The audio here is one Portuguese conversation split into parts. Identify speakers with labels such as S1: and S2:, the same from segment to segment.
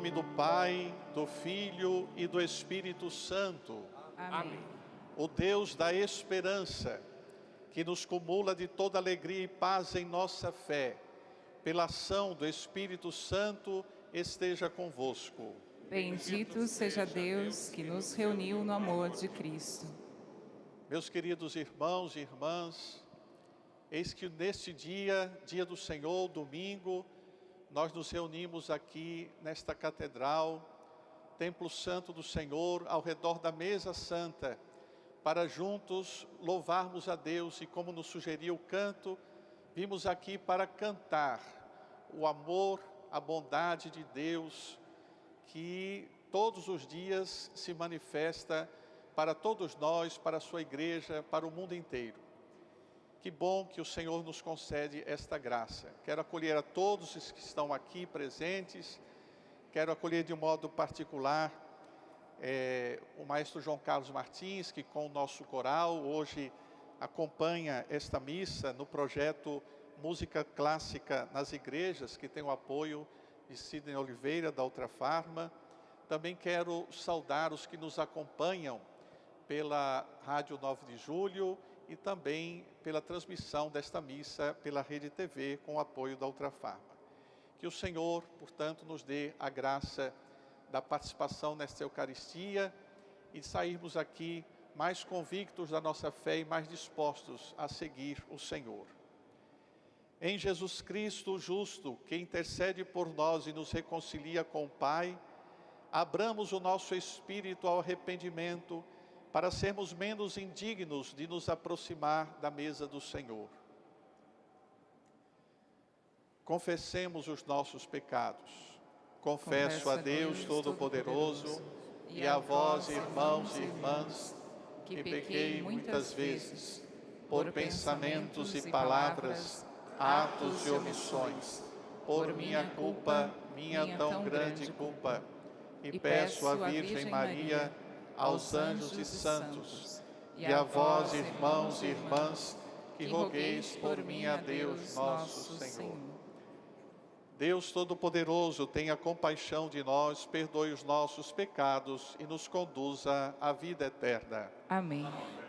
S1: nome do Pai, do Filho e do Espírito Santo.
S2: Amém.
S1: O Deus da esperança, que nos cumula de toda alegria e paz em nossa fé, pela ação do Espírito Santo, esteja convosco.
S2: Bendito seja Deus que nos reuniu no amor de Cristo.
S1: Meus queridos irmãos e irmãs, eis que neste dia, dia do Senhor, domingo, nós nos reunimos aqui nesta catedral, Templo Santo do Senhor, ao redor da mesa santa, para juntos louvarmos a Deus e, como nos sugeriu o canto, vimos aqui para cantar o amor, a bondade de Deus, que todos os dias se manifesta para todos nós, para a sua igreja, para o mundo inteiro. Que bom que o Senhor nos concede esta graça. Quero acolher a todos os que estão aqui presentes, quero acolher de um modo particular o maestro João Carlos Martins, que com o nosso coral hoje acompanha esta missa no projeto Música Clássica nas Igrejas, que tem o apoio de Sidney Oliveira, da Ultrafarma. Também quero saudar os que nos acompanham pela Rádio 9 de Julho e também pela transmissão desta missa pela Rede TV com o apoio da Ultrafarma. Que o Senhor, portanto, nos dê a graça da participação nesta Eucaristia e de sairmos aqui mais convictos da nossa fé e mais dispostos a seguir o Senhor. Em Jesus Cristo, justo, que intercede por nós e nos reconcilia com o Pai, abramos o nosso espírito ao arrependimento para sermos menos indignos de nos aproximar da mesa do Senhor. Confessemos os nossos pecados. Confesso a Deus Todo-Poderoso e a vós, irmãos e irmãs, que pequei muitas vezes, por pensamentos e palavras, atos e omissões, por minha culpa, minha tão grande culpa, e peço à Virgem Maria, aos anjos e santos, e a vós, irmãos e irmãs, que rogueis por mim a Deus nosso Senhor. Deus Todo-Poderoso, tenha compaixão de nós, perdoe os nossos pecados e nos conduza à vida eterna.
S2: Amém.
S3: Oh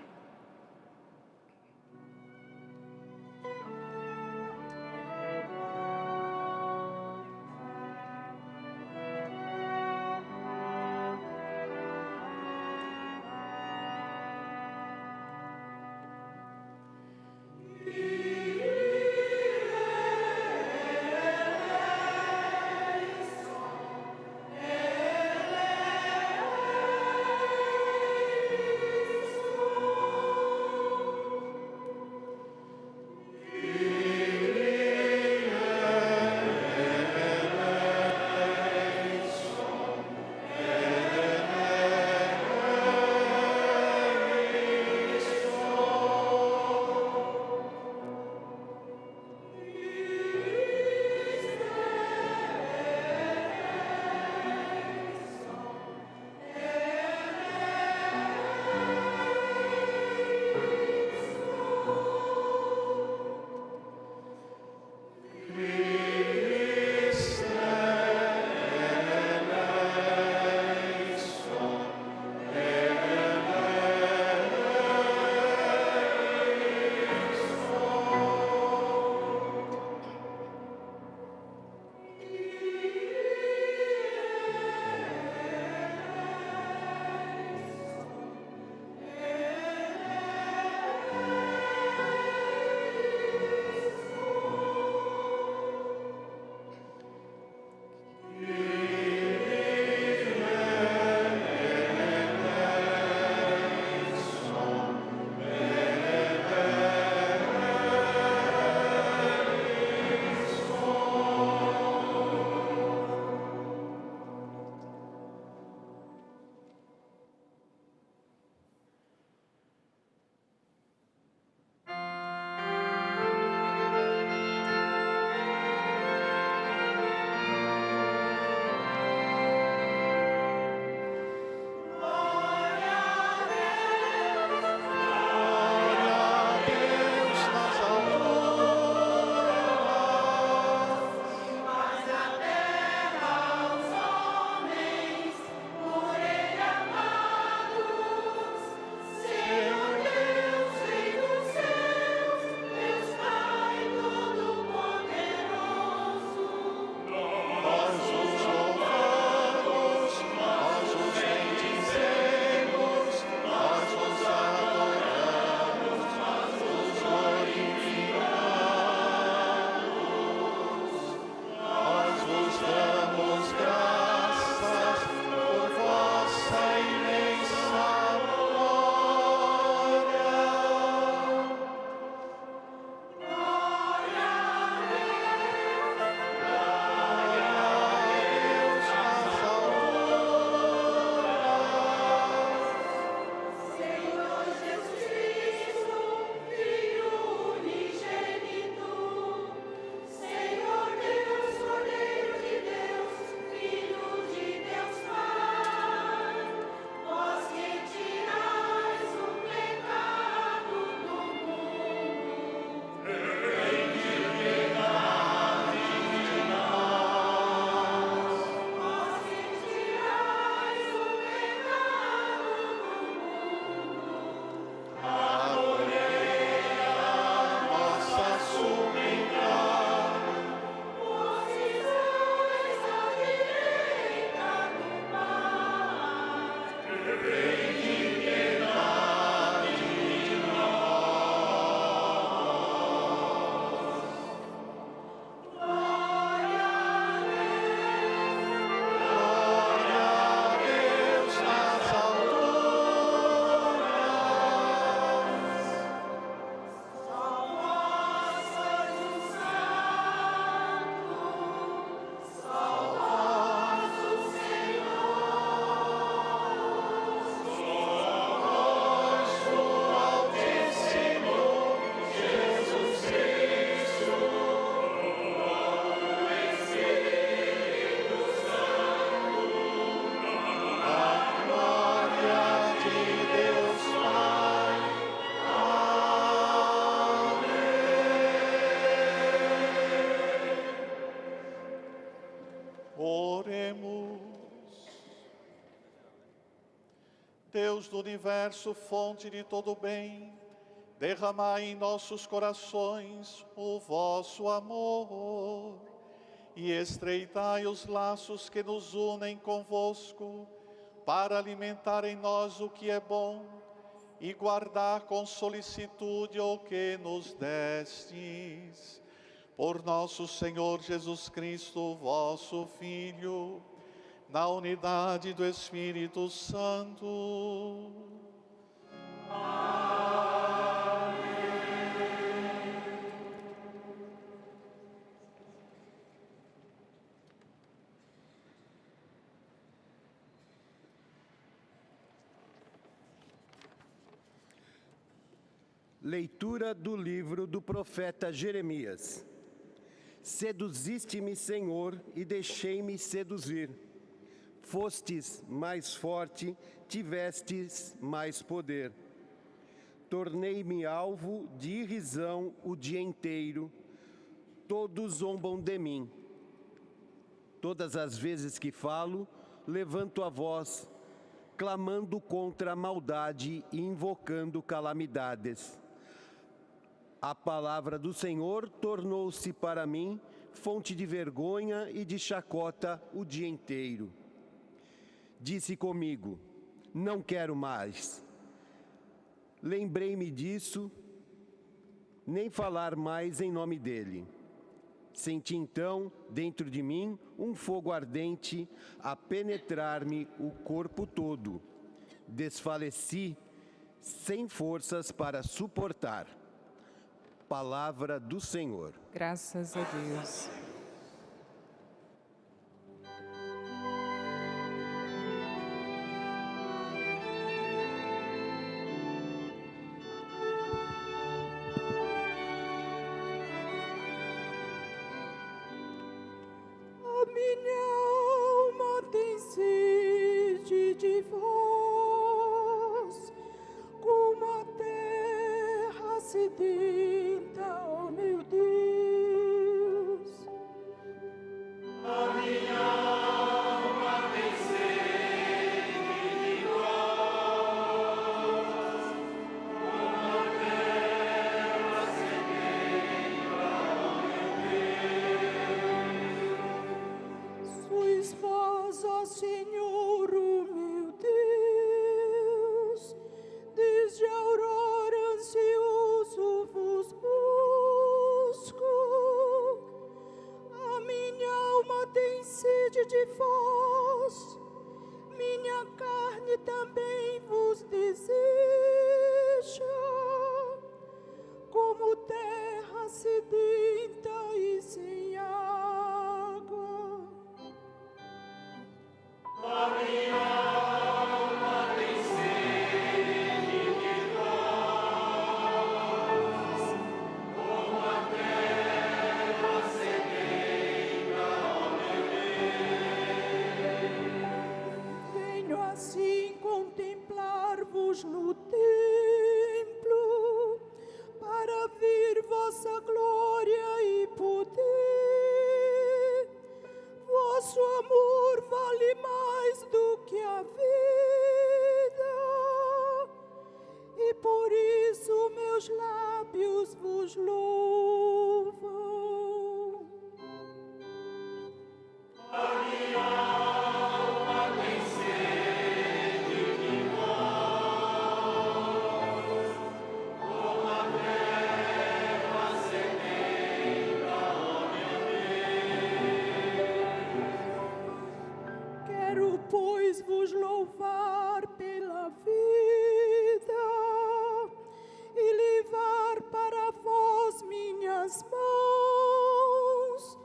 S1: Deus do universo, fonte de todo bem, derramai em nossos corações o vosso amor e estreitai os laços que nos unem convosco, para alimentar em nós o que é bom e guardar com solicitude o que nos destes. Por nosso Senhor Jesus Cristo, vosso Filho, na unidade do Espírito Santo.
S3: Leitura do livro do profeta Jeremias. Seduziste-me, Senhor, e deixei-me seduzir. Fostes mais forte, tivestes mais poder. Tornei-me alvo de irrisão o dia inteiro. Todos zombam de mim. Todas as vezes que falo, levanto a voz, clamando contra a maldade e invocando calamidades. A palavra do Senhor tornou-se para mim fonte de vergonha e de chacota o dia inteiro. Disse comigo, não quero mais. Lembrei-me disso, nem falar mais em nome dele. Senti então, dentro de mim, um fogo ardente a penetrar-me o corpo todo. Desfaleci, sem forças para suportar. Palavra do Senhor.
S2: Graças a Deus.
S4: A minha alma tem sede de vós, como a terra sedenta, ó meu Deus. A minha alma tem sede de vós, como a terra sedenta, ó meu Deus. Sois vós, ó Senhor, o meu Deus, desde a aurora ansioso vos busco. A minha alma tem sede de vós, minha carne também vos deseja, como terra sedenta e sem água. A minha alma tem sede de vós, como a terra sedenta, ó meu Deus. Venho assim contemplar-vos no templo, para ver vossa glória e poder. Vosso amor vale mais do que a vida, e por isso meus lábios vos louvam. A minha alma tem sede de vós, como a terra sedenta, ó meu Deus. Quero, pois, vos louvar pela vida e levar para vós minhas mãos.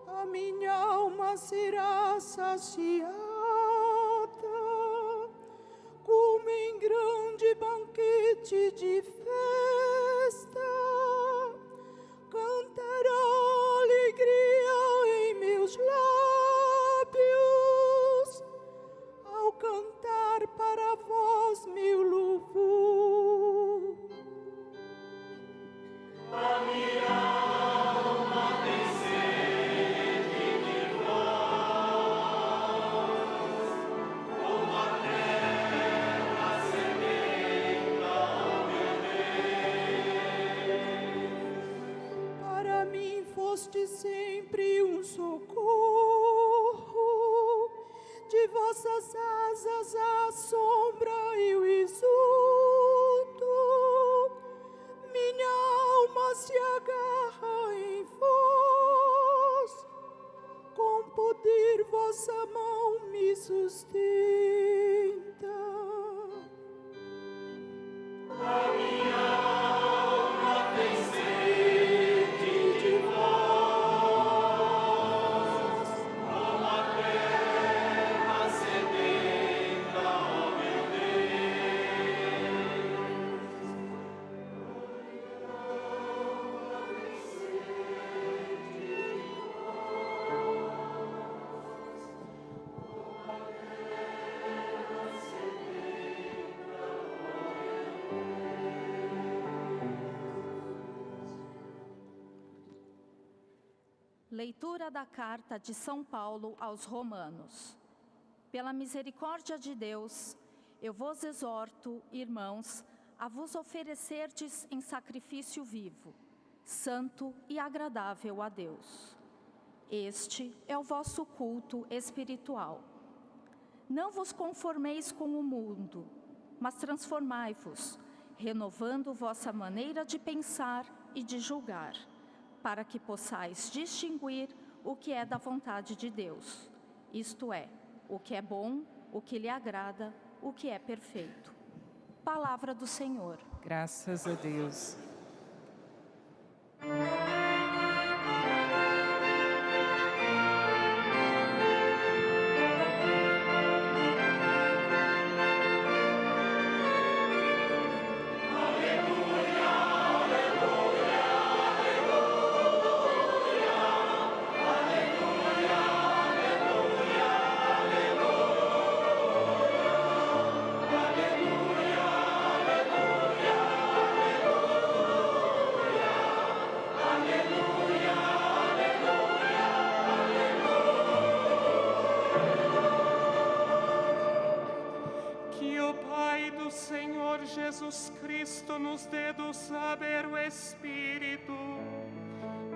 S4: A minha alma será saciada, como em grande banquete de festa. Cantará alegria em meus lábios, ao cantar para vós meu louvor. A minha alma tem sede de vós, como a terra
S5: Leitura da carta de São Paulo aos Romanos. Pela misericórdia de Deus, eu vos exorto, irmãos, a vos oferecerdes em sacrifício vivo, santo e agradável a Deus. Este é o vosso culto espiritual. Não vos conformeis com o mundo, mas transformai-vos, renovando vossa maneira de pensar e de julgar, para que possais distinguir o que é da vontade de Deus, isto é, o que é bom, o que lhe agrada, o que é perfeito. Palavra do Senhor.
S2: Graças a Deus.
S6: Jesus Cristo nos dê do saber o Espírito,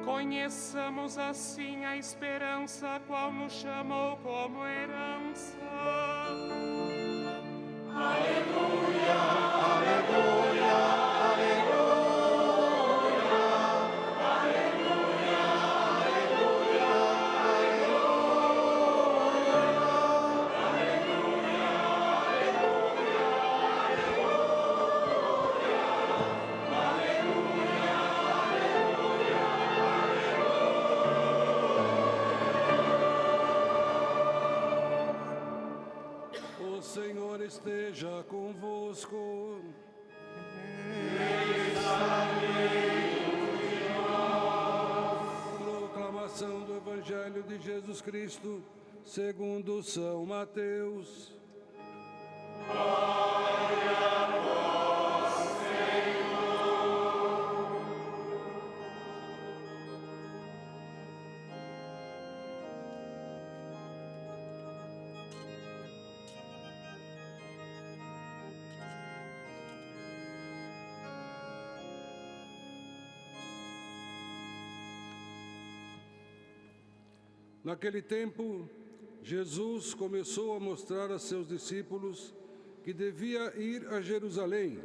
S6: conheçamos assim a esperança a qual nos chamou como herança. Aleluia, aleluia, aleluia.
S7: O Senhor esteja convosco. Proclamação do Evangelho de Jesus Cristo, segundo São Mateus. Glória a vós, Senhor. Naquele tempo, Jesus começou a mostrar a seus discípulos que devia ir a Jerusalém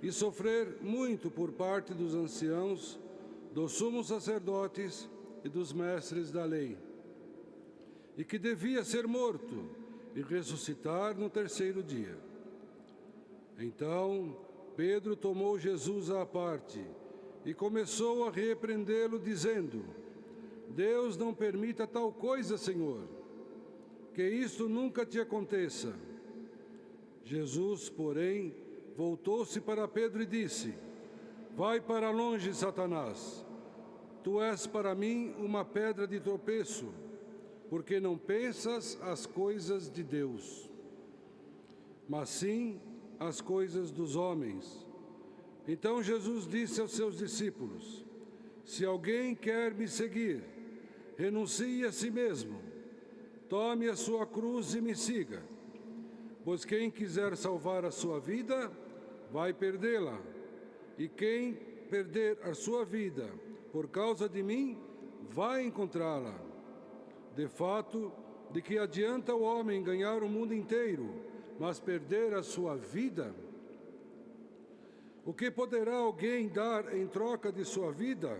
S7: e sofrer muito por parte dos anciãos, dos sumos sacerdotes e dos mestres da lei, e que devia ser morto e ressuscitar no terceiro dia. Então, Pedro tomou Jesus à parte e começou a repreendê-lo, dizendo: Deus não permita tal coisa, Senhor, que isto nunca te aconteça. Jesus, porém, voltou-se para Pedro e disse: Vai para longe, Satanás. Tu és para mim uma pedra de tropeço, porque não pensas as coisas de Deus, mas sim as coisas dos homens. Então Jesus disse aos seus discípulos: Se alguém quer me seguir, renuncie a si mesmo, tome a sua cruz e me siga. Pois quem quiser salvar a sua vida, vai perdê-la. E quem perder a sua vida por causa de mim, vai encontrá-la. De fato, de que adianta o homem ganhar o mundo inteiro, mas perder a sua vida? O que poderá alguém dar em troca de sua vida?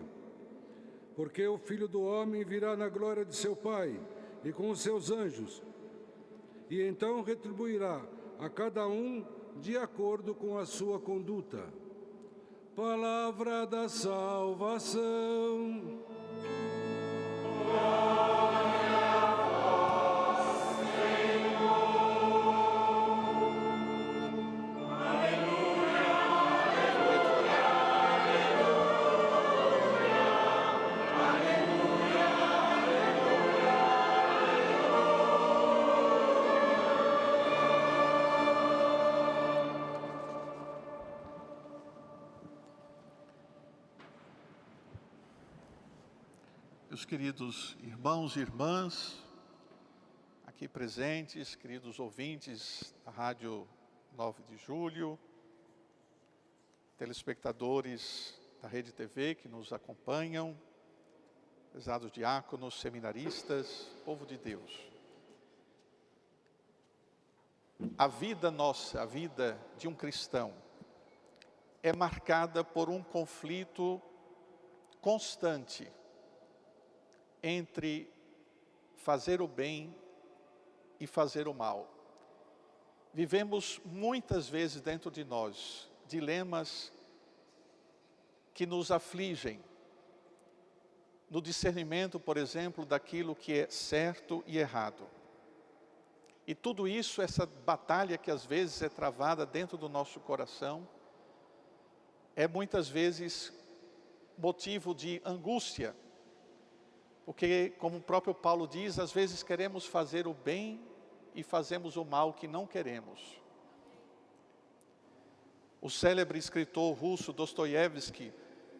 S7: Porque o Filho do Homem virá na glória de seu Pai e com os seus anjos, e então retribuirá a cada um de acordo com a sua conduta. Palavra da salvação.
S1: Meus queridos irmãos e irmãs, aqui presentes, queridos ouvintes da Rádio 9 de Julho, telespectadores da Rede TV que nos acompanham, prezados diáconos, seminaristas, povo de Deus. A vida nossa, a vida de um cristão, é marcada por um conflito constante entre fazer o bem e fazer o mal. Vivemos muitas vezes dentro de nós dilemas que nos afligem, no discernimento, por exemplo, daquilo que é certo e errado. E tudo isso, essa batalha que às vezes é travada dentro do nosso coração, é muitas vezes motivo de angústia, porque, como o próprio Paulo diz, às vezes queremos fazer o bem e fazemos o mal que não queremos. O célebre escritor russo Dostoiévski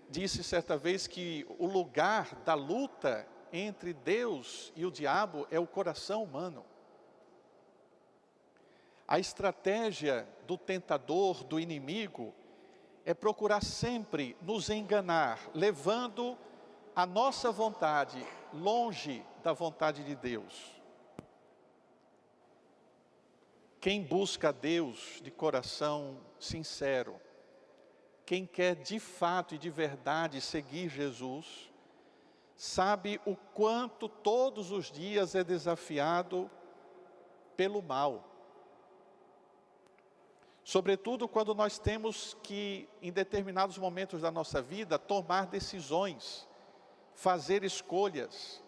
S1: disse certa vez que o lugar da luta entre Deus e o diabo é o coração humano. A estratégia do tentador, do inimigo, é procurar sempre nos enganar, levando a nossa vontade longe da vontade de Deus. Quem busca a Deus de coração sincero, quem quer de fato e de verdade seguir Jesus, sabe o quanto todos os dias é desafiado pelo mal. Sobretudo quando nós temos que, em determinados momentos da nossa vida, tomar decisões, fazer escolhas.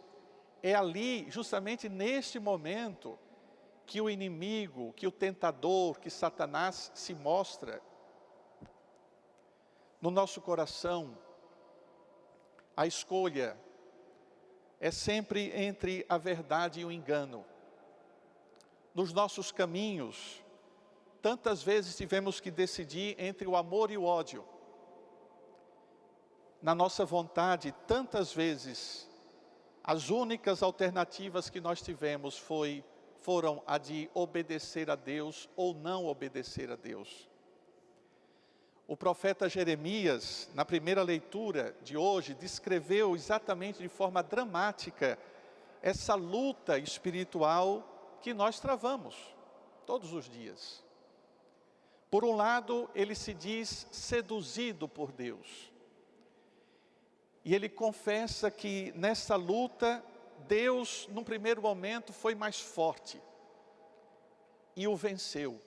S1: É ali, justamente neste momento, que o inimigo, que o tentador, que Satanás se mostra. No nosso coração, a escolha é sempre entre a verdade e o engano. Nos nossos caminhos, tantas vezes tivemos que decidir entre o amor e o ódio. Na nossa vontade, tantas vezes, as únicas alternativas que nós tivemos foram a de obedecer a Deus ou não obedecer a Deus. O profeta Jeremias, na primeira leitura de hoje, descreveu exatamente de forma dramática essa luta espiritual que nós travamos todos os dias. Por um lado, ele se diz seduzido por Deus. E ele confessa que nessa luta, Deus, num primeiro momento, foi mais forte e o venceu.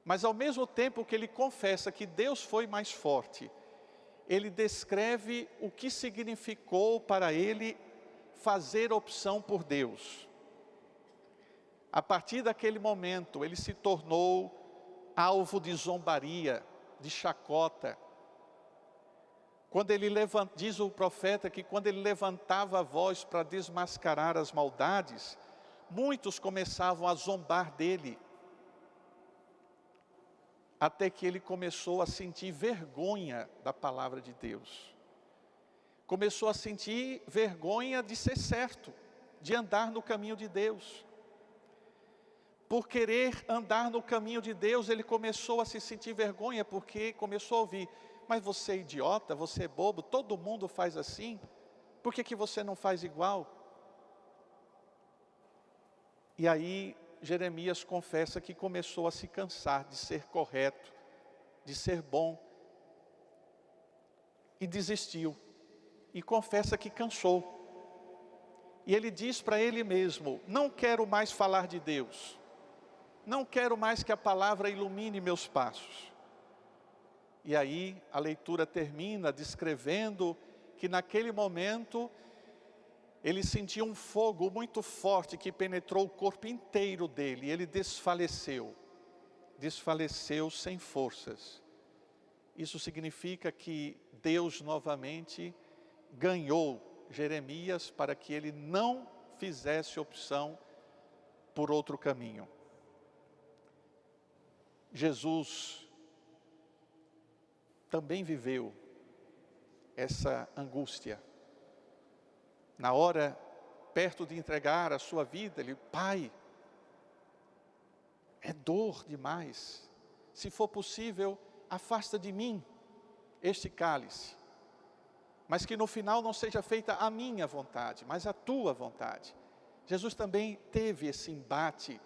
S1: Mas ao mesmo tempo que ele confessa que Deus foi mais forte, ele descreve o que significou para ele fazer opção por Deus. A partir daquele momento, ele se tornou alvo de zombaria, de chacota. Quando ele diz o profeta que quando ele levantava a voz para desmascarar as maldades, muitos começavam a zombar dele. Até que ele começou a sentir vergonha da palavra de Deus. Começou a sentir vergonha de ser certo, de andar no caminho de Deus. Por querer andar no caminho de Deus, ele começou a se sentir vergonha, porque começou a ouvir: mas você é idiota, você é bobo, todo mundo faz assim, por que você não faz igual? E aí Jeremias confessa que começou a se cansar de ser correto, de ser bom, e desistiu, e confessa que cansou. E ele diz para ele mesmo: não quero mais falar de Deus, não quero mais que a palavra ilumine meus passos. E aí a leitura termina descrevendo que naquele momento ele sentiu um fogo muito forte que penetrou o corpo inteiro dele, e ele desfaleceu sem forças. Isso significa que Deus novamente ganhou Jeremias para que ele não fizesse opção por outro caminho. Jesus também viveu essa angústia. Na hora, perto de entregar a sua vida, ele: Pai, é dor demais. Se for possível, afasta de mim este cálice. Mas que no final não seja feita a minha vontade, mas a tua vontade. Jesus também teve esse embate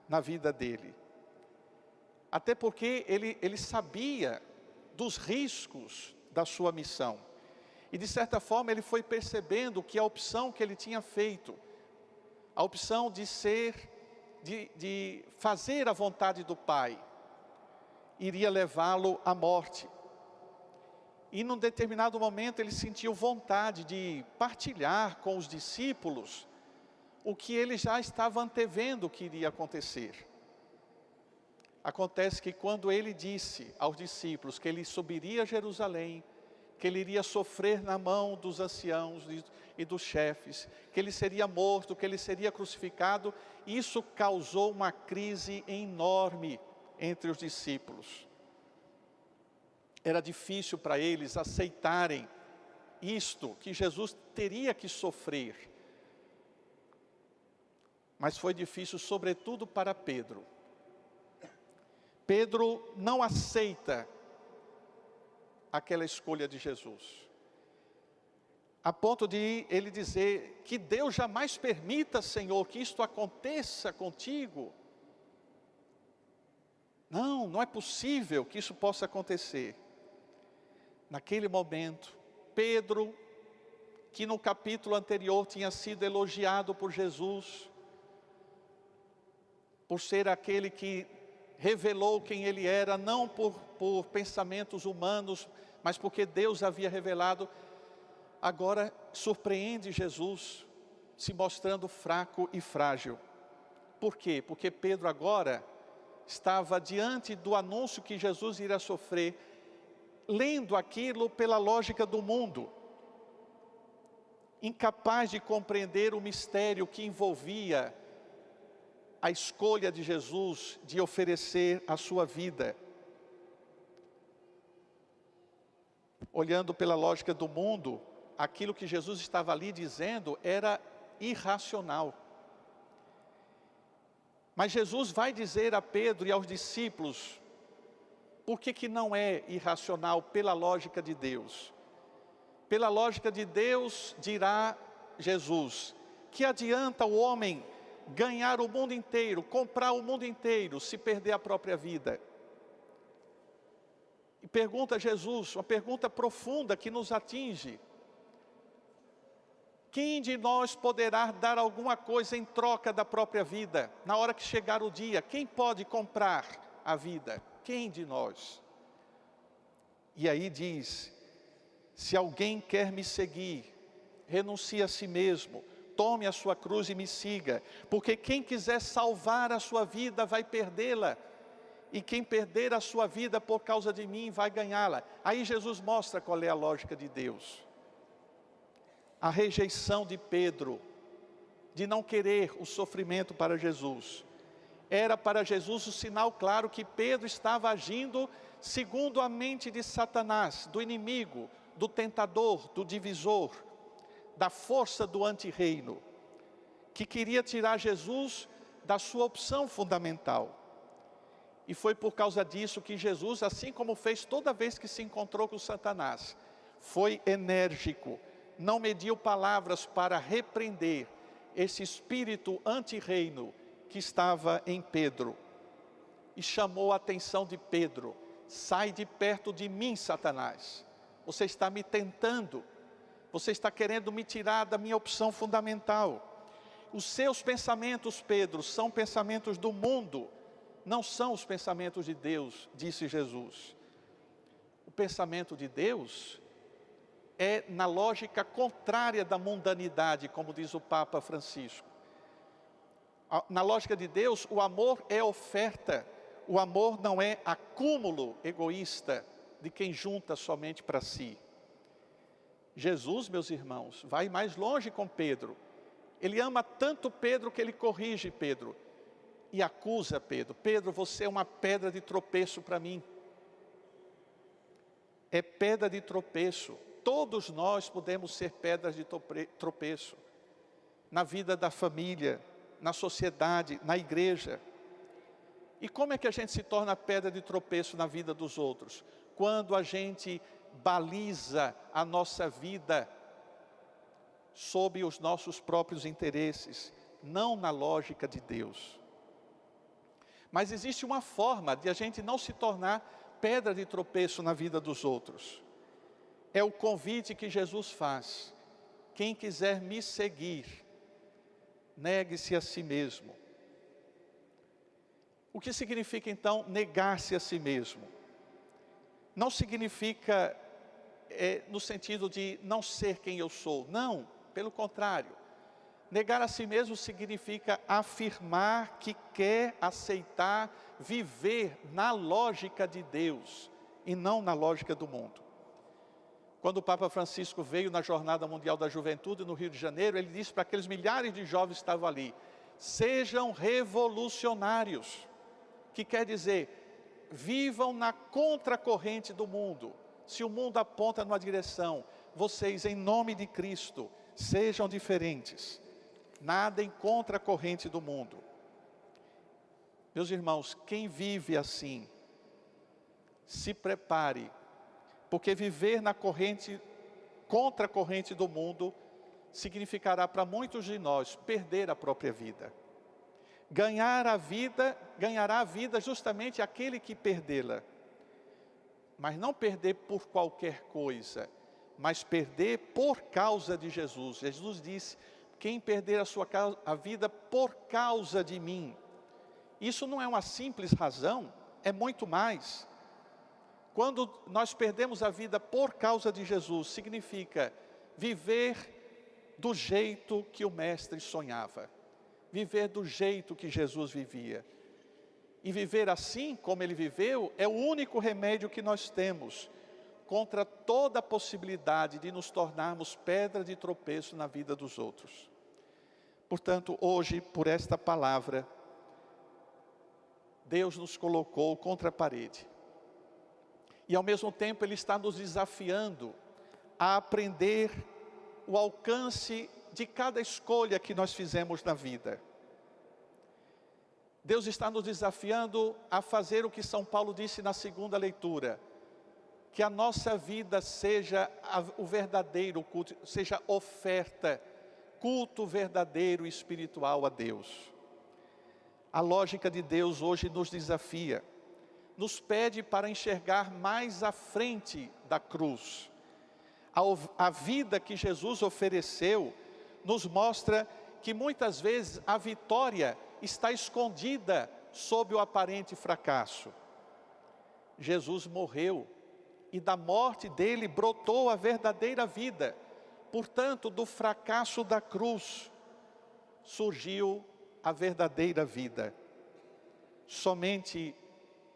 S1: na vida dele. Até porque ele sabia dos riscos da sua missão. E de certa forma ele foi percebendo que a opção que ele tinha feito, a opção de fazer a vontade do Pai, iria levá-lo à morte. E num determinado momento ele sentiu vontade de partilhar com os discípulos o que ele já estava antevendo que iria acontecer. Acontece que quando ele disse aos discípulos que ele subiria a Jerusalém, que ele iria sofrer na mão dos anciãos e dos chefes, que ele seria morto, que ele seria crucificado, isso causou uma crise enorme entre os discípulos. Era difícil para eles aceitarem isto, que Jesus teria que sofrer. Mas foi difícil sobretudo para Pedro. Pedro não aceita aquela escolha de Jesus, a ponto de ele dizer que Deus jamais permita, Senhor, que isto aconteça contigo. Não é possível que isso possa acontecer. Naquele momento, Pedro, que no capítulo anterior tinha sido elogiado por Jesus, por ser aquele que revelou quem ele era, não por pensamentos humanos, mas porque Deus havia revelado, agora surpreende Jesus, se mostrando fraco e frágil. Por quê? Porque Pedro agora estava diante do anúncio que Jesus iria sofrer, lendo aquilo pela lógica do mundo, incapaz de compreender o mistério que envolvia a escolha de Jesus de oferecer a sua vida. Olhando pela lógica do mundo, aquilo que Jesus estava ali dizendo era irracional. Mas Jesus vai dizer a Pedro e aos discípulos, por que não é irracional pela lógica de Deus? Pela lógica de Deus, dirá Jesus, que adianta o homem ganhar o mundo inteiro, comprar o mundo inteiro, se perder a própria vida? E pergunta Jesus, uma pergunta profunda que nos atinge: quem de nós poderá dar alguma coisa em troca da própria vida? Na hora que chegar o dia, quem pode comprar a vida? Quem de nós? E aí diz: se alguém quer me seguir, renuncie a si mesmo, tome a sua cruz e me siga, porque quem quiser salvar a sua vida vai perdê-la, e quem perder a sua vida por causa de mim vai ganhá-la. Aí Jesus mostra qual é a lógica de Deus. A rejeição de Pedro, de não querer o sofrimento para Jesus, era para Jesus o sinal claro que Pedro estava agindo segundo a mente de Satanás, do inimigo, do tentador, do divisor, da força do antirreino, que queria tirar Jesus da sua opção fundamental. E foi por causa disso que Jesus, assim como fez toda vez que se encontrou com Satanás, foi enérgico, não mediu palavras para repreender esse espírito antirreino que estava em Pedro. E chamou a atenção de Pedro: sai de perto de mim, Satanás, você está me tentando, você está querendo me tirar da minha opção fundamental. Os seus pensamentos, Pedro, são pensamentos do mundo, não são os pensamentos de Deus, disse Jesus. O pensamento de Deus é na lógica contrária da mundanidade, como diz o Papa Francisco. Na lógica de Deus, o amor é oferta, o amor não é acúmulo egoísta de quem junta somente para si. Jesus, meus irmãos, vai mais longe com Pedro. Ele ama tanto Pedro que ele corrige Pedro e acusa Pedro: Pedro, você é uma pedra de tropeço para mim. É pedra de tropeço todos nós podemos ser pedras de tropeço na vida da família, na sociedade, na igreja. E como é que a gente se torna pedra de tropeço na vida dos outros? Quando a gente baliza a nossa vida sob os nossos próprios interesses, não na lógica de Deus. Mas existe uma forma de a gente não se tornar pedra de tropeço na vida dos outros. É o convite que Jesus faz. Quem quiser me seguir, negue-se a si mesmo. O que significa então negar-se a si mesmo? Não significa no sentido de não ser quem eu sou. Não, pelo contrário. Negar a si mesmo significa afirmar que quer aceitar, viver na lógica de Deus e não na lógica do mundo. Quando o Papa Francisco veio na Jornada Mundial da Juventude no Rio de Janeiro, ele disse para aqueles milhares de jovens que estavam ali: sejam revolucionários, que quer dizer, vivam na contracorrente do mundo. Se o mundo aponta numa direção, vocês, em nome de Cristo, sejam diferentes. Nada em contracorrente do mundo. Meus irmãos, quem vive assim, se prepare, porque viver na contracorrente do mundo, significará para muitos de nós perder a própria vida. Ganhará a vida justamente aquele que perdê-la. Mas não perder por qualquer coisa, mas perder por causa de Jesus. Jesus disse: quem perder a vida por causa de mim. Isso não é uma simples razão, é muito mais. Quando nós perdemos a vida por causa de Jesus, significa viver do jeito que o Mestre sonhava. Viver do jeito que Jesus vivia. E viver assim como ele viveu é o único remédio que nós temos contra toda a possibilidade de nos tornarmos pedra de tropeço na vida dos outros. Portanto, hoje, por esta palavra, Deus nos colocou contra a parede. E ao mesmo tempo Ele está nos desafiando a aprender o alcance de cada escolha que nós fizemos na vida. Deus está nos desafiando a fazer o que São Paulo disse na segunda leitura: que a nossa vida seja o verdadeiro culto, seja oferta, culto verdadeiro e espiritual a Deus. A lógica de Deus hoje nos desafia, nos pede para enxergar mais à frente da cruz. A vida que Jesus ofereceu nos mostra que muitas vezes a vitória está escondida sob o aparente fracasso. Jesus morreu e da morte dele brotou a verdadeira vida. Portanto, do fracasso da cruz surgiu a verdadeira vida. Somente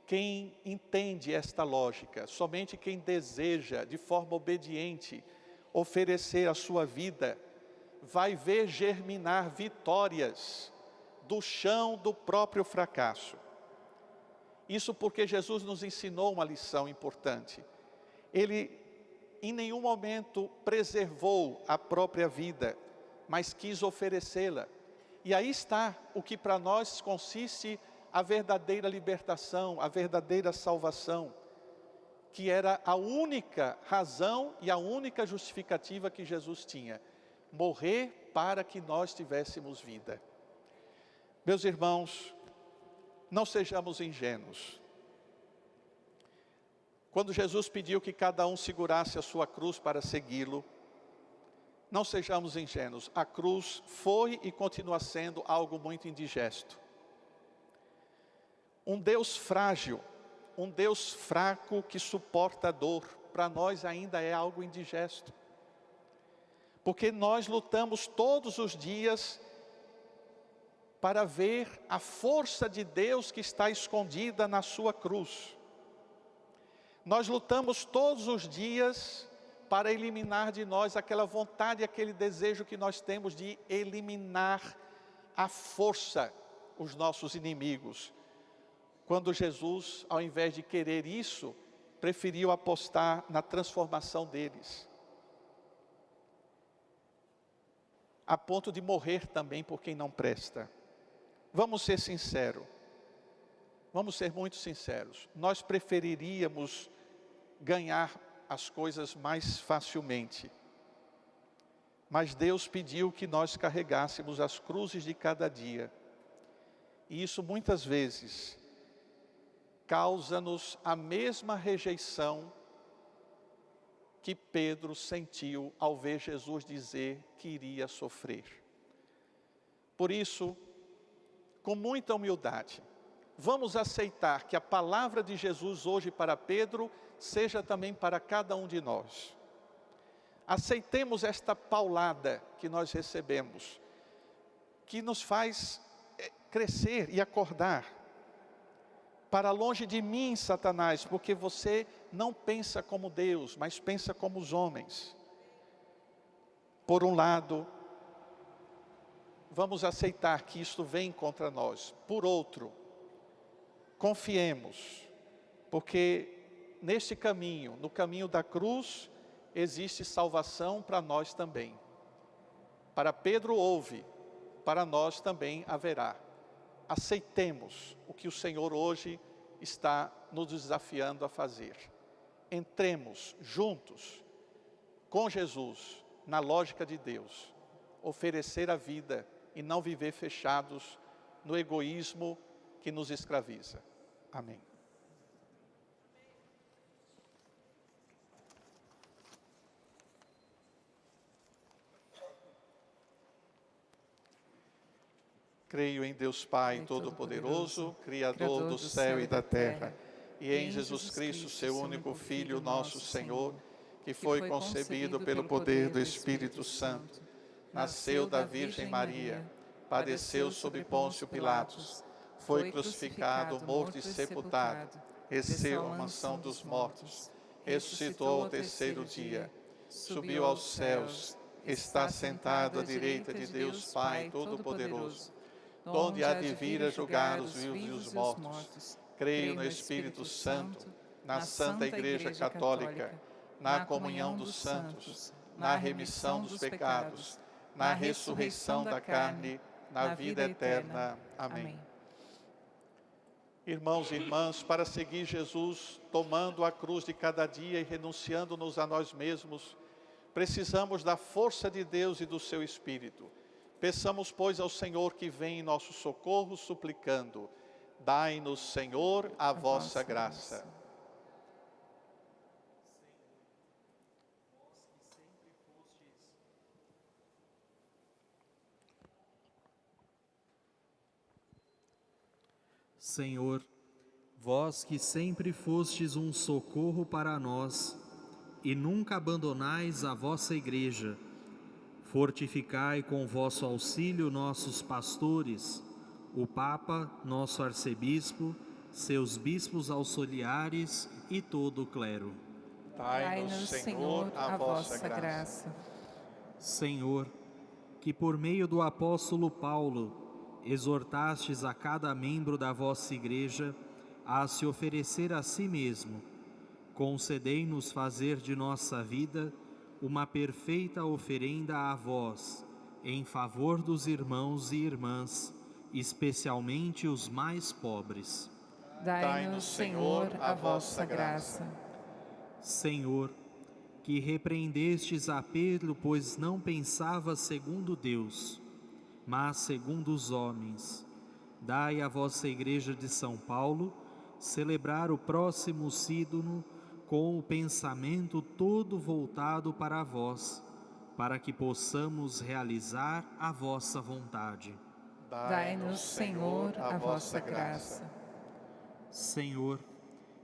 S1: quem entende esta lógica, somente quem deseja de forma obediente oferecer a sua vida, vai ver germinar vitórias do chão do próprio fracasso. Isso porque Jesus nos ensinou uma lição importante. Ele em nenhum momento preservou a própria vida, mas quis oferecê-la. E aí está o que para nós consiste a verdadeira libertação, a verdadeira salvação, que era a única razão e a única justificativa que Jesus tinha: morrer para que nós tivéssemos vida. Meus irmãos, não sejamos ingênuos. Quando Jesus pediu que cada um segurasse a sua cruz para segui-lo, não sejamos ingênuos. A cruz foi e continua sendo algo muito indigesto. Um Deus frágil, um Deus fraco que suporta a dor, para nós ainda é algo indigesto. Porque nós lutamos todos os dias para ver a força de Deus que está escondida na sua cruz. Nós lutamos todos os dias para eliminar de nós aquela vontade, aquele desejo que nós temos de eliminar à força os nossos inimigos. Quando Jesus, ao invés de querer isso, preferiu apostar na transformação deles. a ponto de morrer também por quem não presta. Vamos ser sinceros, vamos ser muito sinceros. Nós preferiríamos ganhar as coisas mais facilmente. Mas Deus pediu que nós carregássemos as cruzes de cada dia. E isso muitas vezes causa-nos a mesma rejeição que Pedro sentiu ao ver Jesus dizer que iria sofrer. Por isso, com muita humildade, vamos aceitar que a palavra de Jesus hoje para Pedro seja também para cada um de nós. Aceitemos esta paulada que nós recebemos, que nos faz crescer e acordar. Para longe de mim, Satanás, porque você não pensa como Deus, mas pensa como os homens. Por um lado, vamos aceitar que isto vem contra nós. Por outro, confiemos, porque neste caminho, no caminho da cruz, existe salvação para nós também. Para Pedro houve, para nós também haverá. Aceitemos o que o Senhor hoje está nos desafiando a fazer. Entremos juntos com Jesus na lógica de Deus, oferecer a vida e não viver fechados no egoísmo que nos escraviza. Amém. Creio em Deus Pai Todo-Poderoso, Criador do céu e da terra, e em Jesus Cristo, seu único Filho, nosso Senhor, que foi concebido pelo poder do Espírito Santo, nasceu da Virgem Maria, padeceu sob Pôncio Pilatos, foi crucificado, morto e sepultado, desceu à mansão dos mortos, ressuscitou ao terceiro dia, subiu aos céus, está sentado à direita de Deus Pai Todo-Poderoso, donde há de vir a julgar os vivos e os mortos. Creio no Espírito Santo, na Santa Igreja Católica, na comunhão dos santos, na remissão dos pecados, na ressurreição da carne, na vida eterna. Amém. Irmãos e irmãs, para seguir Jesus, tomando a cruz de cada dia e renunciando-nos a nós mesmos, precisamos da força de Deus e do seu Espírito. Peçamos, pois, ao Senhor que vem em nosso socorro, suplicando: dai-nos, Senhor, a vossa graça.
S8: Senhor, vós que sempre fostes um socorro para nós e nunca abandonais a vossa Igreja, fortificai com vosso auxílio nossos pastores, o Papa, nosso arcebispo, seus bispos auxiliares e todo o clero.
S2: Dai-nos, Senhor, a vossa graça.
S8: Senhor, que por meio do apóstolo Paulo exortastes a cada membro da vossa Igreja a se oferecer a si mesmo, concedei-nos fazer de nossa vida uma perfeita oferenda a vós, em favor dos irmãos e irmãs, especialmente os mais pobres.
S2: Dai-nos, Senhor, a vossa graça.
S8: Senhor, que repreendestes a Pedro, pois não pensava segundo Deus, mas segundo os homens, dai à vossa Igreja de São Paulo celebrar o próximo sínodo com o pensamento todo voltado para vós, para que possamos realizar a vossa vontade.
S2: Dai-nos, Senhor, a vossa graça.
S8: Senhor,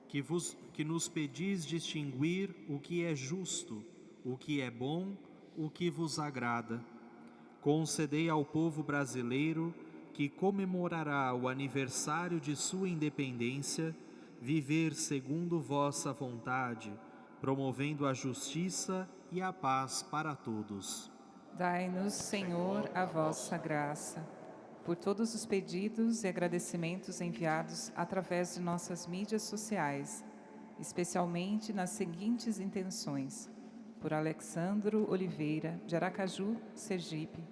S8: que nos pedis distinguir o que é justo, o que é bom, o que vos agrada. Concedei ao povo brasileiro, que comemorará o aniversário de sua independência, viver segundo vossa vontade, promovendo a justiça e a paz para todos.
S2: Dai-nos, Senhor, a vossa graça. Por todos os pedidos e agradecimentos enviados através de nossas mídias sociais, especialmente nas seguintes intenções: por Alexandro Oliveira, de Aracaju, Sergipe,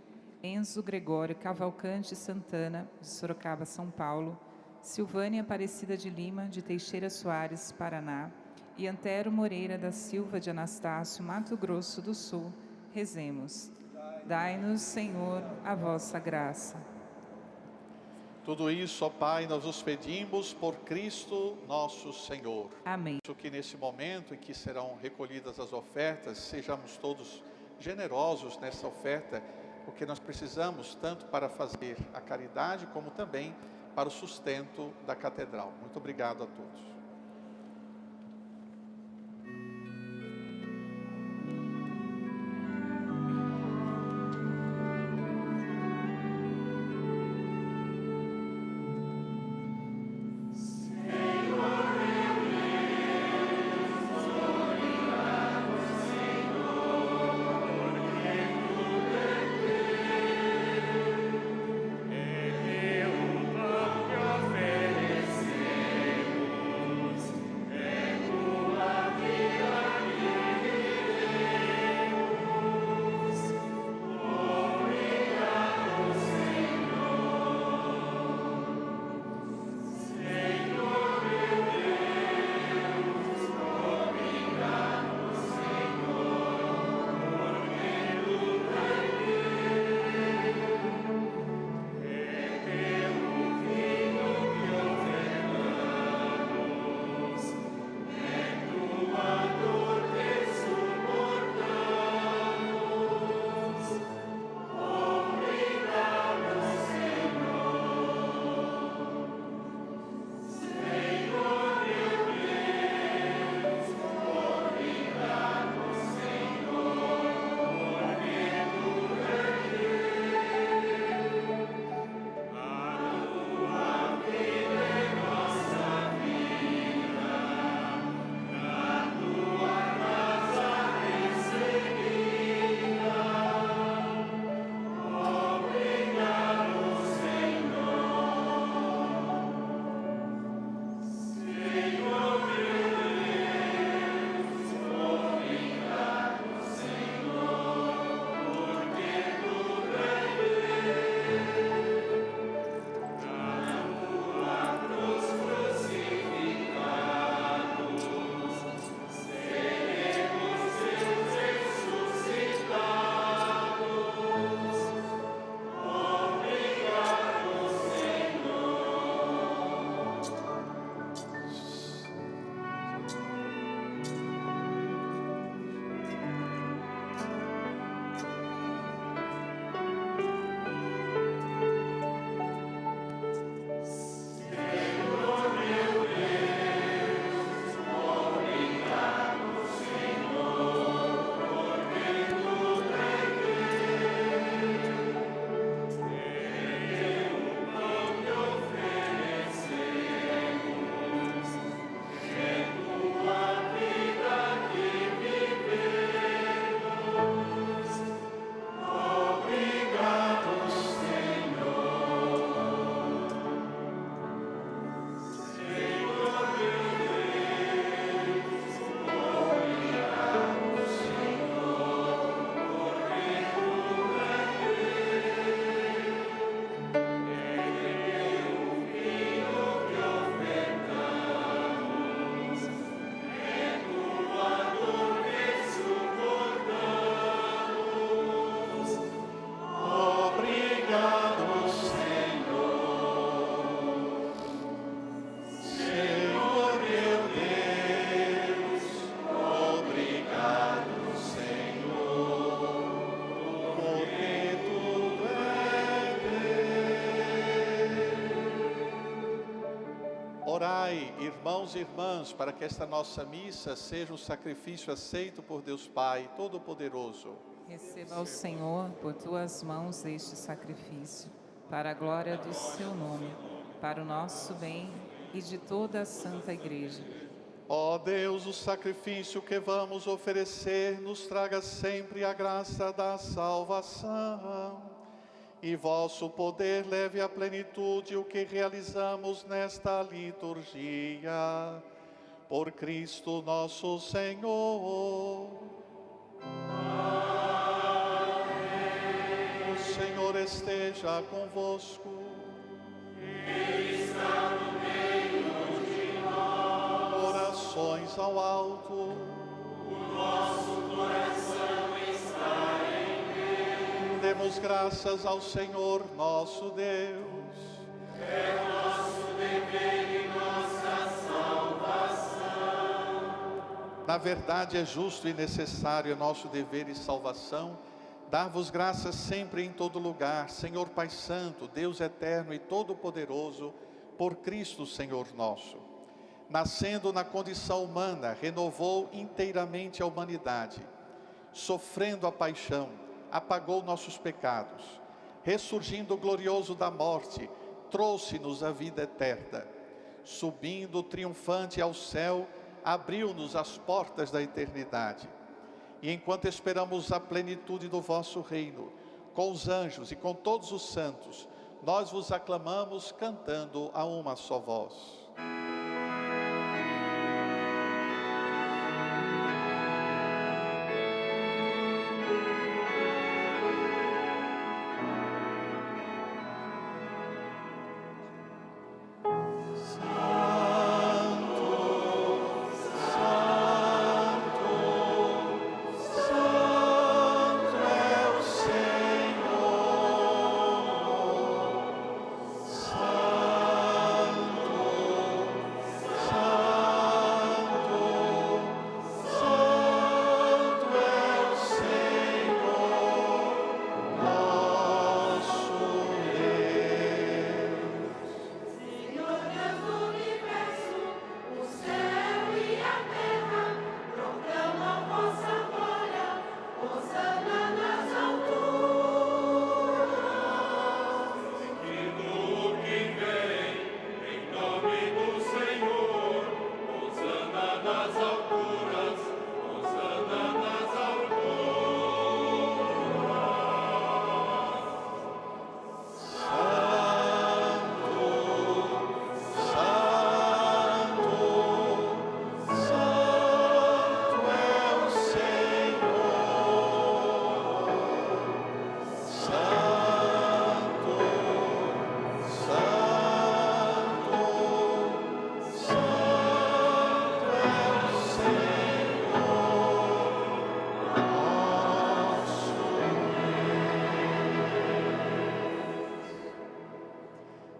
S2: Enzo Gregório Cavalcante Santana, de Sorocaba, São Paulo, Silvânia Aparecida de Lima, de Teixeira Soares, Paraná, e Antero Moreira da Silva de Anastácio, Mato Grosso do Sul, rezemos. Dai-nos, Senhor, a vossa graça.
S1: Tudo isso, ó Pai, nós os pedimos por Cristo nosso Senhor.
S2: Amém.
S1: Que nesse momento em que serão recolhidas as ofertas, sejamos todos generosos nessa oferta, porque nós precisamos tanto para fazer a caridade, como também para o sustento da catedral. Muito obrigado a todos. Orai, irmãos e irmãs, para que esta nossa missa seja um sacrifício aceito por Deus Pai Todo-Poderoso.
S2: Receba ao Senhor por tuas mãos este sacrifício, para a glória do seu nome, para o nosso bem e de toda a Santa Igreja.
S1: Ó Deus, o sacrifício que vamos oferecer nos traga sempre a graça da salvação. E vosso poder leve à plenitude o que realizamos nesta liturgia. Por Cristo nosso Senhor. Amém. Senhor esteja convosco.
S9: Ele está no meio de nós.
S1: Orações ao alto.
S9: O nosso coração está em Deus.
S1: Demos graças ao Senhor nosso Deus.
S9: É nosso dever e nossa salvação.
S1: Na verdade, é justo e necessário, é nosso dever e salvação, dar-vos graças sempre e em todo lugar, Senhor Pai Santo, Deus eterno e todo-poderoso, por Cristo Senhor nosso. Nascendo na condição humana, renovou inteiramente a humanidade. Sofrendo a paixão, apagou nossos pecados. Ressurgindo glorioso da morte, trouxe-nos a vida eterna. Subindo triunfante ao céu, abriu-nos as portas da eternidade. E enquanto esperamos a plenitude do vosso reino, com os anjos e com todos os santos, nós vos aclamamos cantando a uma só voz.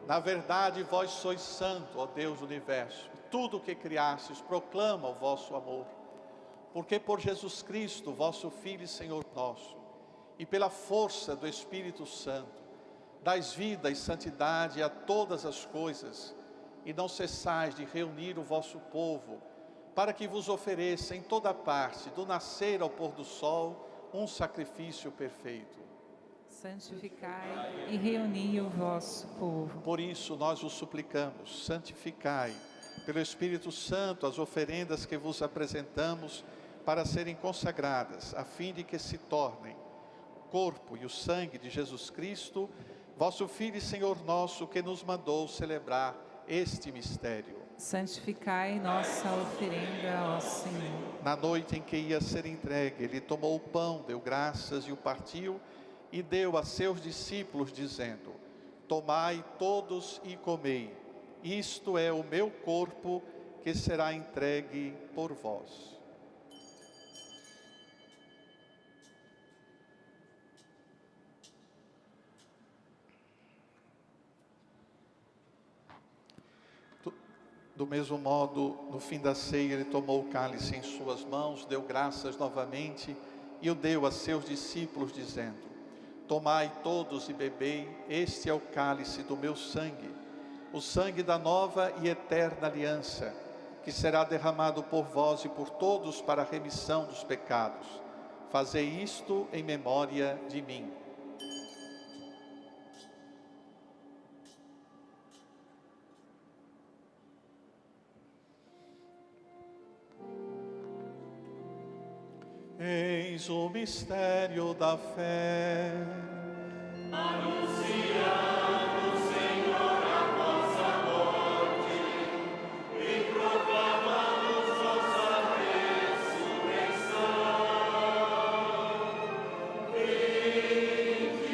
S1: Na verdade, vós sois santo, ó Deus do universo. Tudo o que criastes proclama o vosso amor. Porque por Jesus Cristo, vosso Filho e Senhor nosso, e pela força do Espírito Santo, dais vida e santidade a todas as coisas, e não cessais de reunir o vosso povo, para que vos ofereça em toda parte, do nascer ao pôr do sol, um sacrifício perfeito.
S2: Santificai e reuni o vosso povo.
S1: Por isso nós vos suplicamos, santificai pelo Espírito Santo as oferendas que vos apresentamos para serem consagradas, a fim de que se tornem o corpo e o sangue de Jesus Cristo, vosso Filho e Senhor nosso, que nos mandou celebrar este mistério.
S2: Santificai nossa oferenda, ó Senhor.
S1: Na noite em que ia ser entregue, ele tomou o pão, deu graças e o partiu, e deu a seus discípulos, dizendo: tomai todos e comei, isto é o meu corpo, que será entregue por vós. Do mesmo modo, no fim da ceia, ele tomou o cálice em suas mãos, deu graças novamente, e o deu a seus discípulos, dizendo: tomai todos e bebei, este é o cálice do meu sangue, o sangue da nova e eterna aliança, que será derramado por vós e por todos para a remissão dos pecados. Fazei isto em memória de mim. Eis o mistério da fé.
S9: Anunciamos, Senhor, a vossa morte e proclamamos vossa ressurreição. Vinde,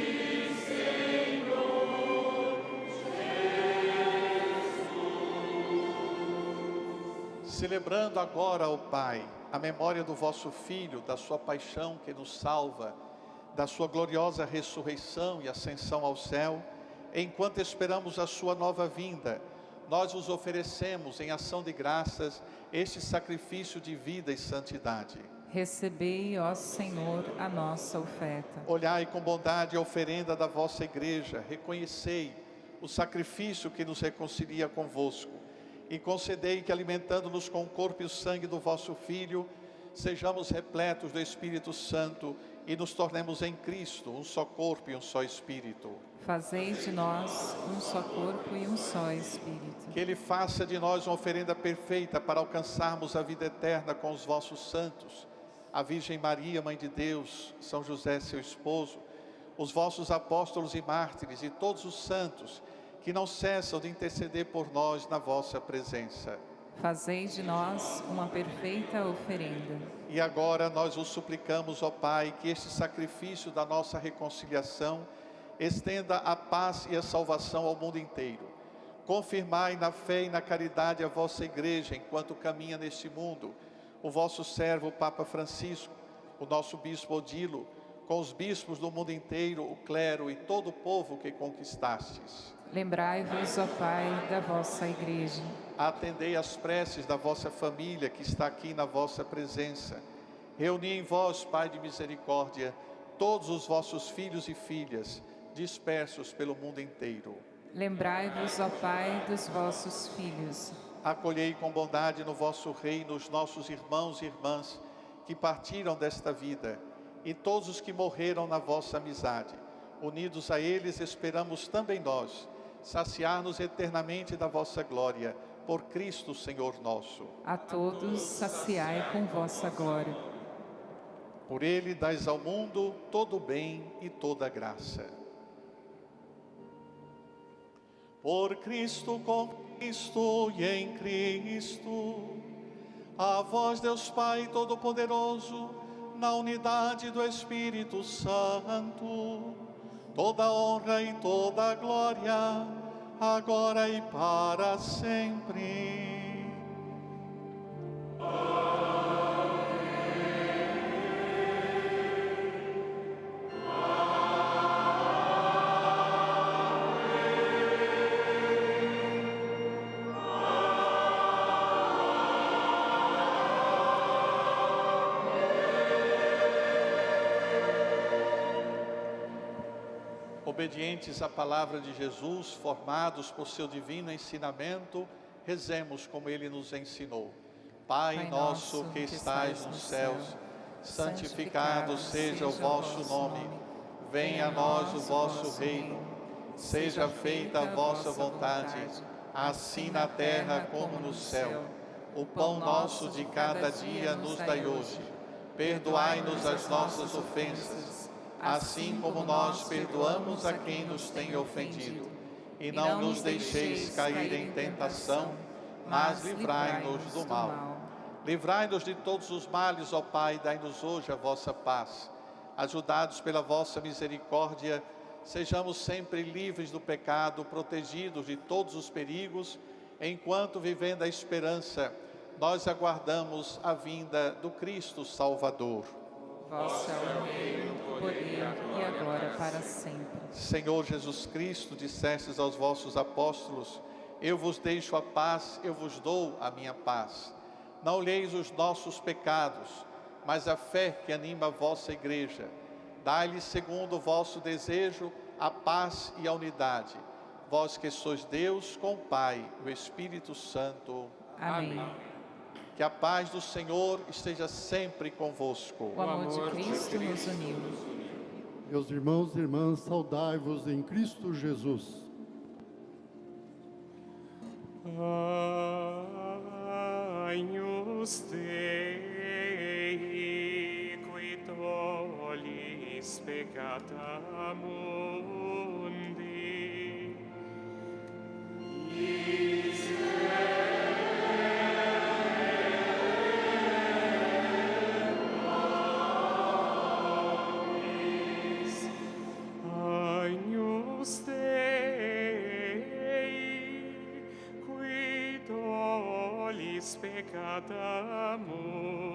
S1: Celebrando agora, ó Pai, a memória do vosso Filho, da sua paixão que nos salva, da sua gloriosa ressurreição e ascensão ao céu, enquanto esperamos a sua nova vinda, nós vos oferecemos em ação de graças este sacrifício de vida e santidade.
S2: Recebei, ó Senhor, a nossa oferta.
S1: Olhai com bondade a oferenda da vossa igreja, reconhecei o sacrifício que nos reconcilia convosco e concedei que, alimentando-nos com o corpo e o sangue do vosso Filho, sejamos repletos do Espírito Santo e nos tornemos em Cristo um só corpo e um só Espírito.
S2: Fazei de nós um só corpo e um só Espírito.
S1: Que Ele faça de nós uma oferenda perfeita para alcançarmos a vida eterna com os vossos santos, a Virgem Maria, Mãe de Deus, São José, seu esposo, os vossos apóstolos e mártires e todos os santos que não cessam de interceder por nós na vossa presença.
S2: Fazei de nós uma perfeita oferenda.
S1: E agora nós vos suplicamos, ó Pai, que este sacrifício da nossa reconciliação estenda a paz e a salvação ao mundo inteiro. Confirmai na fé e na caridade a vossa igreja enquanto caminha neste mundo, o vosso servo, o Papa Francisco, o nosso bispo Odilo, com os bispos do mundo inteiro, o clero e todo o povo que conquistastes.
S2: Lembrai-vos, ó Pai, da vossa igreja.
S1: Atendei as preces da vossa família que está aqui na vossa presença. Reuni em vós, Pai de misericórdia, todos os vossos filhos e filhas, dispersos pelo mundo inteiro.
S2: Lembrai-vos, ó Pai, dos vossos filhos.
S1: Acolhei com bondade no vosso reino os nossos irmãos e irmãs que partiram desta vida e todos os que morreram na vossa amizade. Unidos a eles, esperamos também nós saciar-nos eternamente da vossa glória, por Cristo, Senhor nosso.
S2: A todos saciai com vossa glória.
S1: Por Ele dais ao mundo todo o bem e toda a graça. Por Cristo, com Cristo e em Cristo, a vós, Deus Pai Todo-Poderoso, na unidade do Espírito Santo, toda a honra e toda a glória, agora e para sempre. Obedientes à palavra de Jesus, formados por seu divino ensinamento, rezemos como ele nos ensinou. Pai nosso que estais nos céus, santificado seja o vosso nome. Venha a nós o vosso reino. Seja feita a vossa vontade, assim na terra como no céu. O pão nosso de cada dia nos dai hoje. Perdoai-nos as nossas ofensas, assim como nós perdoamos a quem nos tem ofendido. E não nos deixeis cair em tentação, mas livrai-nos do mal. Livrai-nos de todos os males, ó Pai, dai-nos hoje a vossa paz. Ajudados pela vossa misericórdia, sejamos sempre livres do pecado, protegidos de todos os perigos, enquanto, vivendo a esperança, nós aguardamos a vinda do Cristo Salvador.
S2: Vosso é o reino, o poder e a glória para sempre.
S1: Senhor Jesus Cristo, dissestes aos vossos apóstolos: eu vos deixo a paz, eu vos dou a minha paz. Não olheis os nossos pecados, mas a fé que anima a vossa igreja. Dai-lhes, segundo o vosso desejo, a paz e a unidade. Vós que sois Deus com o Pai, o Espírito Santo.
S2: Amém.
S1: Que a paz do Senhor esteja sempre convosco.
S2: O amor de Cristo nos uniu.
S10: Meus irmãos e irmãs, saudai-vos em Cristo Jesus.
S6: Agnus Dei, qui tollis peccata mundi, Agnus Dei, qui tollis peccata peccata mundi.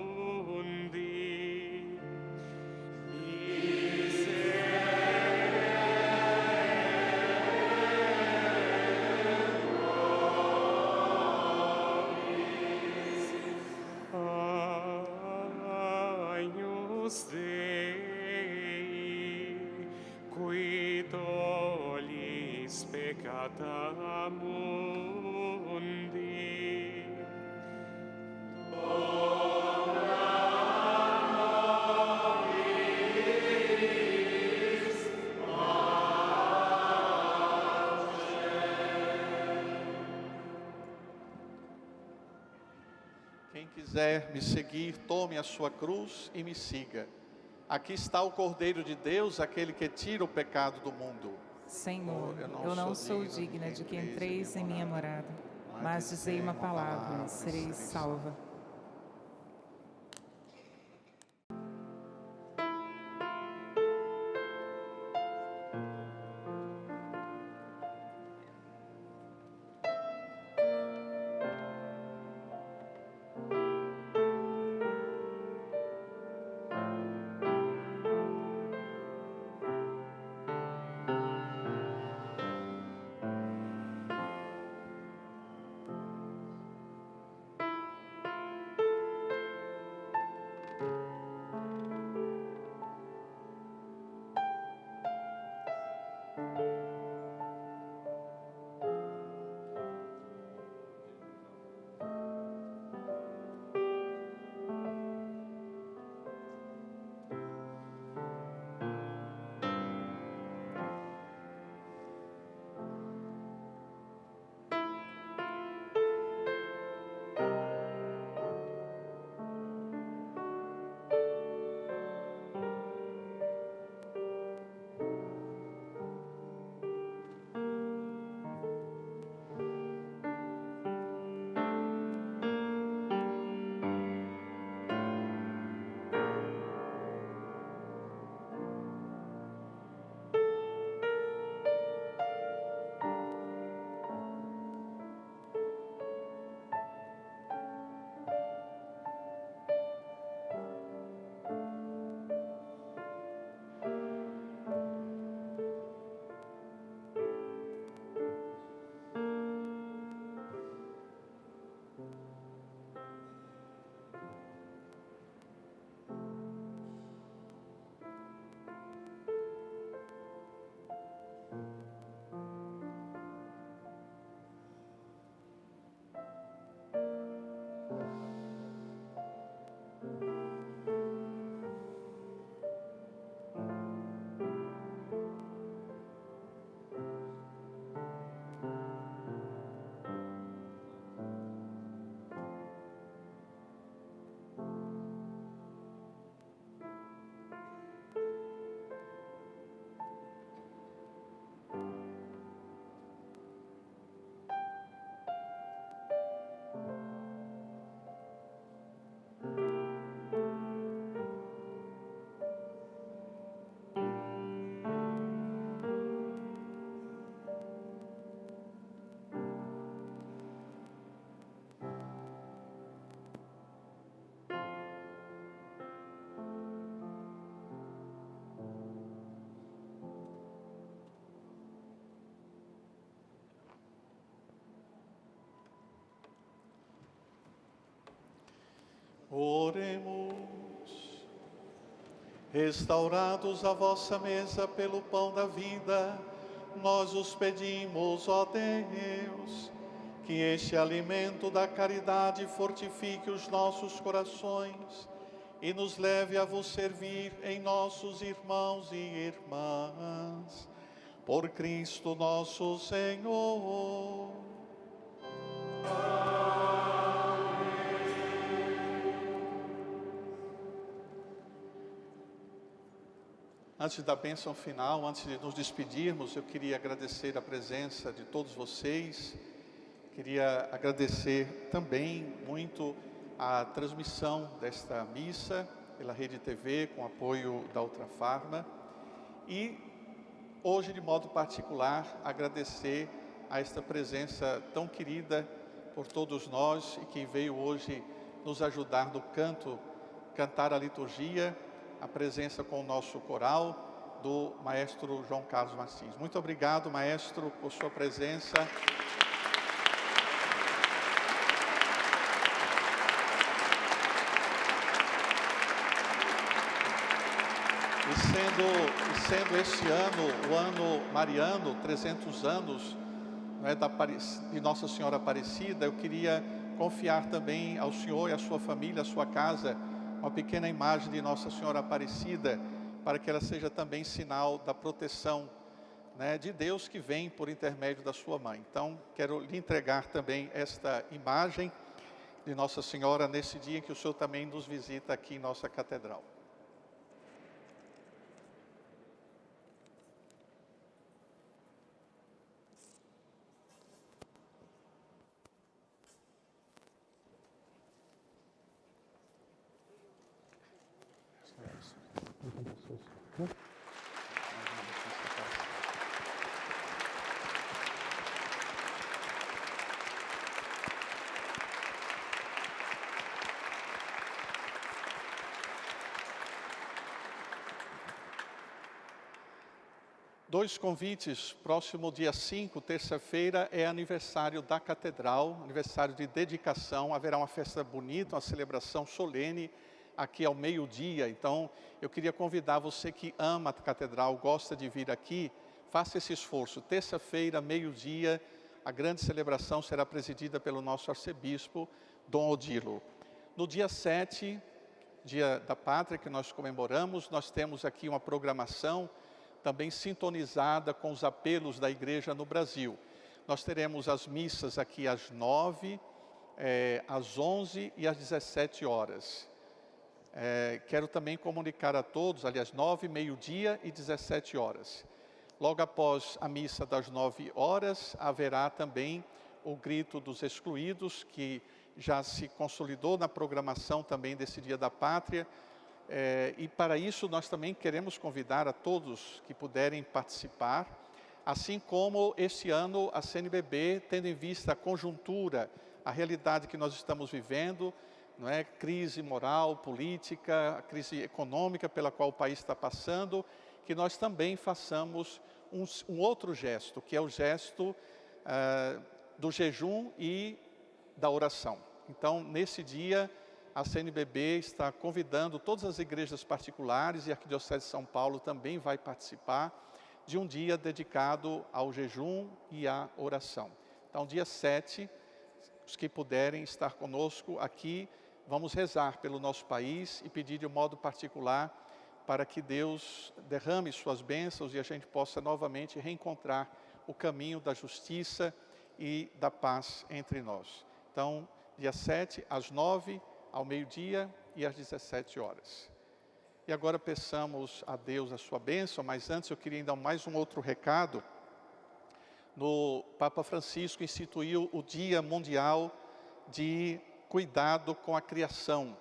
S6: Agnus Dei, qui tollis peccata mundi.
S1: Quem quiser me seguir, tome a sua cruz e me siga. Aqui está o Cordeiro de Deus, aquele que tira o pecado do mundo.
S2: Senhor, eu não sou digna de que entreis em minha morada, mas dizei uma palavra e sereis salva.
S1: Oremos. Restaurados à vossa mesa pelo pão da vida, nós os pedimos, ó Deus, que este alimento da caridade fortifique os nossos corações e nos leve a vos servir em nossos irmãos e irmãs. Por Cristo nosso Senhor. Antes da bênção final, antes de nos despedirmos, eu queria agradecer a presença de todos vocês. Queria agradecer também muito a transmissão desta missa pela Rede TV, com apoio da Ultrafarma. E hoje, de modo particular, agradecer a esta presença tão querida por todos nós e que veio hoje nos ajudar no canto, cantar a liturgia, a presença com o nosso coral do maestro João Carlos Martins. Muito obrigado, maestro, por sua presença. E sendo este ano, o ano mariano, 300 anos, né, de Nossa Senhora Aparecida, eu queria confiar também ao senhor e à sua família, à sua casa, uma pequena imagem de Nossa Senhora Aparecida, para que ela seja também sinal da proteção, né, de Deus que vem por intermédio da sua mãe. Então, quero lhe entregar também esta imagem de Nossa Senhora nesse dia em que o senhor também nos visita aqui em nossa catedral. Dois convites. Próximo dia 5, terça-feira, é aniversário da Catedral, aniversário de dedicação. Haverá uma festa bonita, uma celebração solene aqui ao meio-dia. Então, eu queria convidar você que ama a Catedral, gosta de vir aqui, faça esse esforço. Terça-feira, meio-dia, a grande celebração será presidida pelo nosso arcebispo, Dom Odilo. No dia 7, Dia da Pátria, que nós comemoramos, nós temos aqui uma programação também sintonizada com os apelos da Igreja no Brasil. Nós teremos as missas aqui às 9, às 11 e às 17 horas. Quero também comunicar a todos, aliás, 9, meio-dia e 17 horas. Logo após a missa das 9 horas, haverá também o Grito dos Excluídos, que já se consolidou na programação também desse Dia da Pátria. E para isso nós também queremos convidar a todos que puderem participar, assim como este ano a CNBB, tendo em vista a conjuntura, a realidade que nós estamos vivendo, não é? Crise moral, política, a crise econômica pela qual o país está passando, que nós também façamos um outro gesto, que é o gesto do jejum e da oração. Então, nesse dia, a CNBB está convidando todas as igrejas particulares, e a Arquidiocese de São Paulo também vai participar, de um dia dedicado ao jejum e à oração. Então, dia 7, os que puderem estar conosco aqui, vamos rezar pelo nosso país e pedir de um modo particular para que Deus derrame suas bênçãos e a gente possa novamente reencontrar o caminho da justiça e da paz entre nós. Então, dia 7, às 9, ao meio-dia e às 17 horas. E agora peçamos a Deus a sua bênção, mas antes eu queria dar mais um outro recado. No Papa Francisco instituiu o Dia Mundial de Cuidado com a Criação.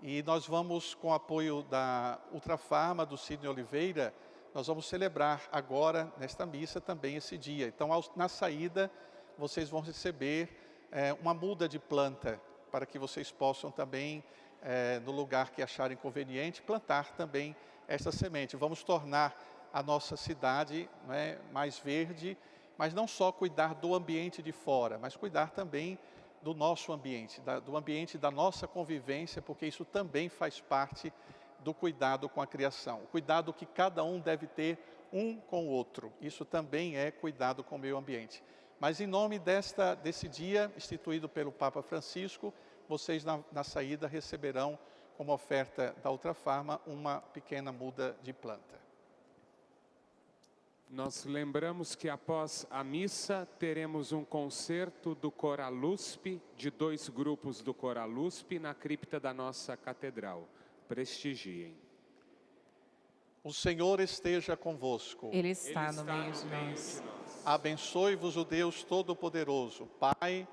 S1: E nós vamos, com o apoio da Ultrafarma, do Sidney Oliveira, nós vamos celebrar agora, nesta missa, também esse dia. Então, na saída, vocês vão receber uma muda de planta, para que vocês possam também, no lugar que acharem conveniente, plantar também essa semente. Vamos tornar a nossa cidade, né, mais verde, mas não só cuidar do ambiente de fora, mas cuidar também do nosso ambiente, do ambiente da nossa convivência, porque isso também faz parte do cuidado com a criação. O cuidado que cada um deve ter um com o outro. Isso também é cuidado com o meio ambiente. Mas em nome desse dia, instituído pelo Papa Francisco, vocês na saída receberão, como oferta da Ultrafarma, uma pequena muda de planta.
S11: Nós lembramos que após a missa teremos um concerto do Coralusp, de 2 grupos do Coralusp, na cripta da nossa catedral. Prestigiem.
S1: O Senhor esteja convosco.
S2: Ele está no meio de nós.
S1: Abençoe-vos o Deus Todo-Poderoso, Pai,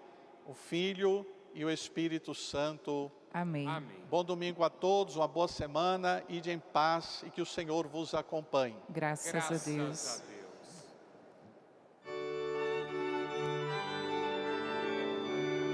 S1: o Filho e o Espírito Santo.
S2: Amém.
S11: Amém.
S1: Bom domingo a todos, uma boa semana, ide em paz e que o Senhor vos acompanhe.
S2: Graças a Deus.